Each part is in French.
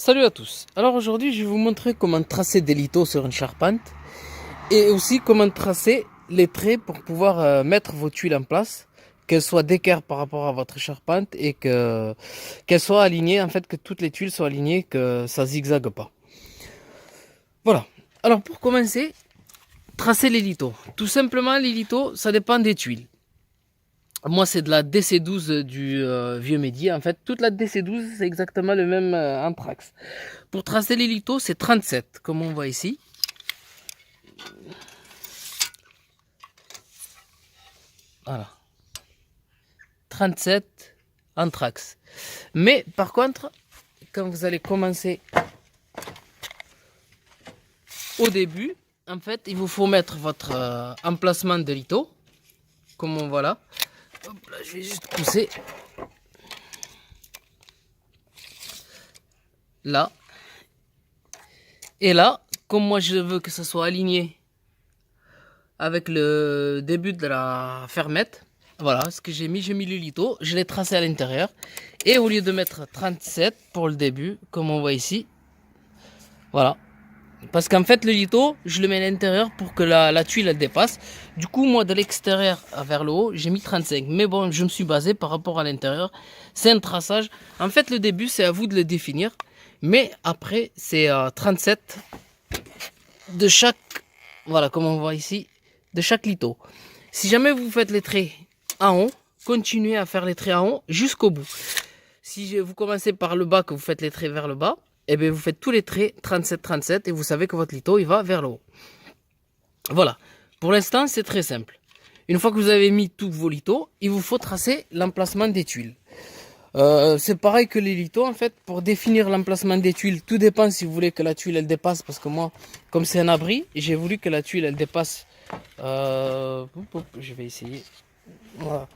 Salut à tous. Alors aujourd'hui, je vais vous montrer comment tracer des lithos sur une charpente et aussi comment tracer les traits pour pouvoir mettre vos tuiles en place, qu'elles soient d'équerre par rapport à votre charpente et qu'elles soient alignées, en fait, que toutes les tuiles soient alignées, que ça zigzague pas. Voilà. Alors pour commencer, tracer les lithos. Tout simplement, les lithos, ça dépend des tuiles. Moi, c'est de la DC12 du vieux Mehdi. En fait, toute la DC12, c'est exactement le même anthrax. Pour tracer les lithos, c'est 37, comme on voit ici. Voilà. 37 anthrax. Mais, par contre, quand vous allez commencer au début, en fait, il vous faut mettre votre emplacement de litho. Comme on voit là. Hop là, je vais juste pousser. Là. Et là, comme moi je veux que ça soit aligné avec le début de la fermette, voilà ce que j'ai mis le litho, je l'ai tracé à l'intérieur. Et au lieu de mettre 37 pour le début, comme on voit ici, voilà. Parce qu'en fait le litho, je le mets à l'intérieur pour que la tuile elle dépasse. Du coup moi de l'extérieur vers le haut, j'ai mis 35. Mais bon, je me suis basé par rapport à l'intérieur. C'est un traçage. En fait le début c'est à vous de le définir. Mais après c'est 37 de chaque, voilà comme on voit ici, de chaque litho. Si jamais vous faites les traits en haut, continuez à faire les traits en haut jusqu'au bout. Si vous commencez par le bas, que vous faites les traits vers le bas, et bien vous faites tous les traits 37-37 et vous savez que votre litho il va vers le haut. Voilà. Pour l'instant, c'est très simple. Une fois que vous avez mis tous vos lithos, il vous faut tracer l'emplacement des tuiles. C'est pareil que les lithos en fait. Pour définir l'emplacement des tuiles, tout dépend si vous voulez que la tuile elle dépasse. Parce que moi, comme c'est un abri, j'ai voulu que la tuile elle dépasse. Je vais essayer. Voilà.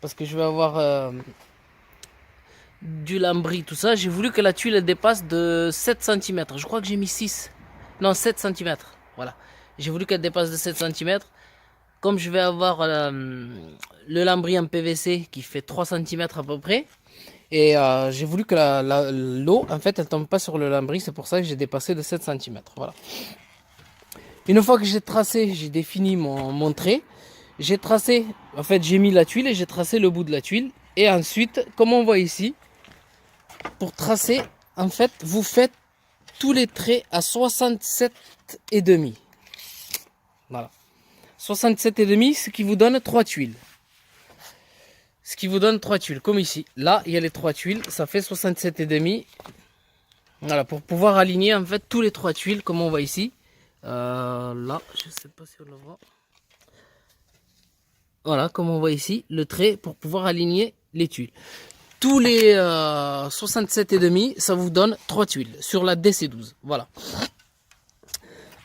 Parce que je vais avoir du lambris, tout ça. J'ai voulu que la tuile elle dépasse de 7 cm. Je crois que j'ai mis 6. Non, 7 cm. Voilà. J'ai voulu qu'elle dépasse de 7 cm. Comme je vais avoir le lambris en PVC qui fait 3 cm à peu près. Et j'ai voulu que l'eau, en fait, elle tombe pas sur le lambris. C'est pour ça que j'ai dépassé de 7 cm. Voilà. Une fois que j'ai tracé, j'ai défini mon trait. J'ai tracé, en fait, j'ai mis la tuile et j'ai tracé le bout de la tuile. Et ensuite, comme on voit ici, pour tracer, en fait, vous faites tous les traits à 67,5. Voilà. 67,5, ce qui vous donne 3 tuiles. Ce qui vous donne 3 tuiles, comme ici. Là, il y a les 3 tuiles, ça fait 67,5. Voilà, pour pouvoir aligner en fait tous les 3 tuiles, comme on voit ici. Là, je sais pas si on le voit. Voilà, comme on voit ici, le trait pour pouvoir aligner les tuiles. Tous les 67,5, ça vous donne 3 tuiles sur la DC12. Voilà.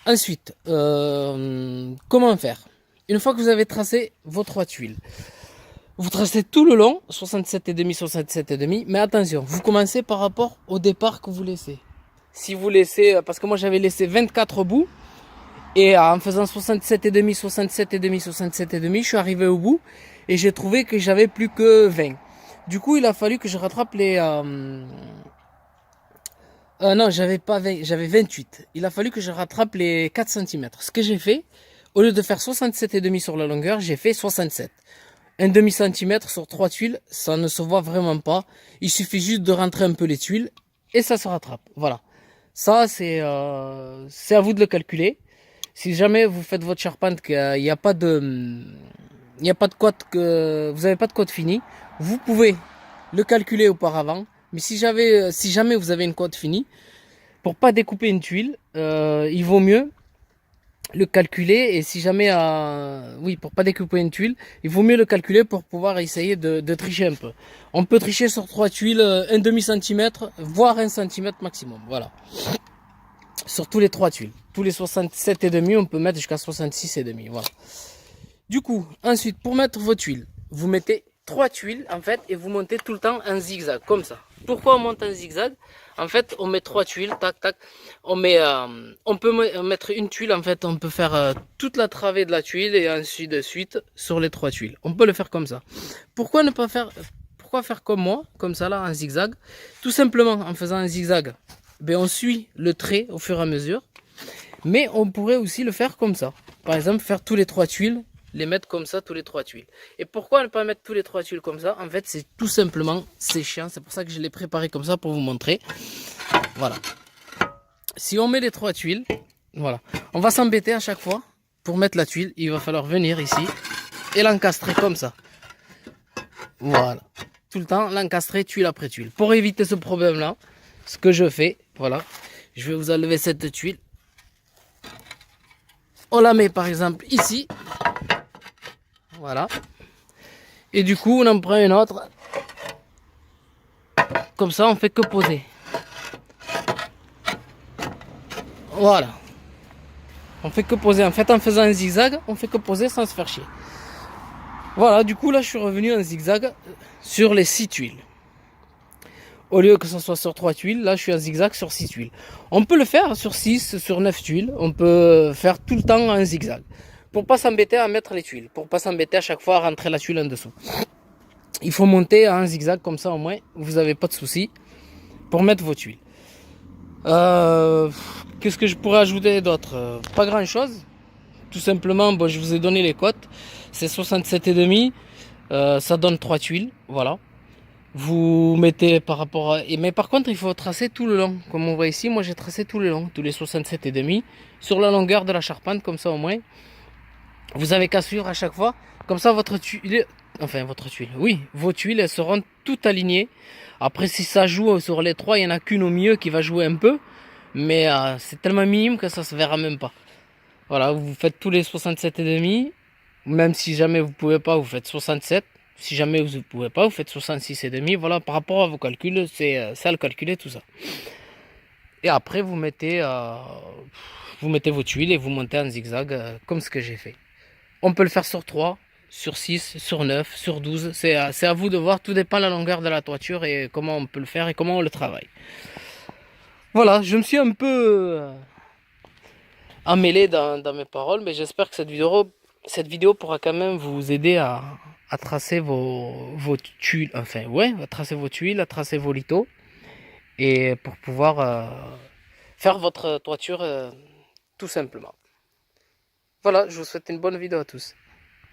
Ensuite, comment faire? Une fois que vous avez tracé vos 3 tuiles, vous tracez tout le long, 67,5, 67,5, mais attention, vous commencez par rapport au départ que vous laissez. Si vous laissez, parce que moi j'avais laissé 24 bouts, et en faisant 67,5, 67,5, 67,5, je suis arrivé au bout, et j'ai trouvé que j'avais plus que 20. Du coup, il a fallu que je rattrape les... non, j'avais pas 20, j'avais 28. Il a fallu que je rattrape les 4 cm. Ce que j'ai fait, au lieu de faire 67,5 sur la longueur, j'ai fait 67. Un demi-centimètre sur 3 tuiles, ça ne se voit vraiment pas. Il suffit juste de rentrer un peu les tuiles et ça se rattrape. Voilà. Ça, c'est à vous de le calculer. Si jamais vous faites votre charpente, qu'il n'y a pas de... Il n'y a pas de code que vous n'avez pas de code fini, vous pouvez le calculer auparavant. Mais si jamais vous avez une code finie, pour pas découper une tuile, il vaut mieux le calculer. Et si jamais, oui, pour pas découper une tuile, il vaut mieux le calculer pour pouvoir essayer de tricher un peu. On peut tricher sur 3 tuiles, un demi-centimètre, voire 1 centimètre maximum. Voilà. Sur tous les 3 tuiles. Tous les 67,5, on peut mettre jusqu'à 66,5. Voilà. Du coup, ensuite, pour mettre vos tuiles, vous mettez 3 tuiles en fait et vous montez tout le temps en zigzag, comme ça. Pourquoi on monte en zigzag? En fait, on met 3 tuiles, tac, tac. On peut mettre une tuile, en fait, on peut faire toute la travée de la tuile et ainsi de suite sur les 3 tuiles. On peut le faire comme ça. Pourquoi ne pas faire, pourquoi faire comme moi, comme ça là, en zigzag? Tout simplement en faisant un zigzag ben on suit le trait au fur et à mesure. Mais on pourrait aussi le faire comme ça. Par exemple, faire tous les 3 tuiles, les mettre comme ça, tous les 3 tuiles. Et pourquoi ne pas mettre tous les 3 tuiles comme ça? En fait, c'est tout simplement, c'est chiant. C'est pour ça que je l'ai préparé comme ça pour vous montrer. Voilà. Si on met les 3 tuiles, voilà. On va s'embêter à chaque fois pour mettre la tuile. Il va falloir venir ici et l'encastrer comme ça. Voilà. Tout le temps, l'encastrer tuile après tuile. Pour éviter ce problème-là, ce que je fais, voilà. Je vais vous enlever cette tuile. On la met par exemple ici. Voilà. Et du coup, on en prend une autre. Comme ça, on fait que poser. Voilà. On fait que poser. En fait, en faisant un zigzag, on fait que poser sans se faire chier. Voilà, du coup, là, je suis revenu en zigzag sur les 6 tuiles. Au lieu que ce soit sur 3 tuiles, là, je suis en zigzag sur 6 tuiles. On peut le faire sur 6, sur 9 tuiles. On peut faire tout le temps un zigzag. Pour pas s'embêter à mettre les tuiles. Pour pas s'embêter à chaque fois à rentrer la tuile en dessous. Il faut monter en zigzag comme ça au moins. Vous n'avez pas de soucis pour mettre vos tuiles. Qu'est-ce que je pourrais ajouter d'autre? Pas grand chose. Tout simplement, bon, je vous ai donné les cotes. C'est 67,5. Ça donne 3 tuiles. Voilà. Vous mettez par rapport à... Mais par contre, il faut tracer tout le long. Comme on voit ici, moi j'ai tracé tout le long. Tous les 67,5. Sur la longueur de la charpente, comme ça au moins. Vous avez qu'à suivre à chaque fois. Comme ça, votre tuile... Enfin, votre tuile. Oui, vos tuiles, elles seront toutes alignées. Après, si ça joue sur les 3, il n'y en a qu'une au milieu qui va jouer un peu. Mais c'est tellement minime que ça se verra même pas. Voilà, vous faites tous les 67,5. Même si jamais vous pouvez pas, vous faites 67. Si jamais vous ne pouvez pas, vous faites 66,5. Voilà, par rapport à vos calculs, c'est ça le calculer tout ça. Et après, vous mettez vos tuiles et vous montez en zigzag comme ce que j'ai fait. On peut le faire sur 3, sur 6, sur 9, sur 12. C'est à vous de voir. Tout dépend de la longueur de la toiture et comment on peut le faire et comment on le travaille. Voilà, je me suis un peu emmêlé dans mes paroles, mais j'espère que cette vidéo pourra quand même vous aider à tracer vos tuiles. Enfin, ouais, à tracer vos tuiles, à tracer vos litos. Et pour pouvoir faire votre toiture tout simplement. Voilà, je vous souhaite une bonne vidéo à tous.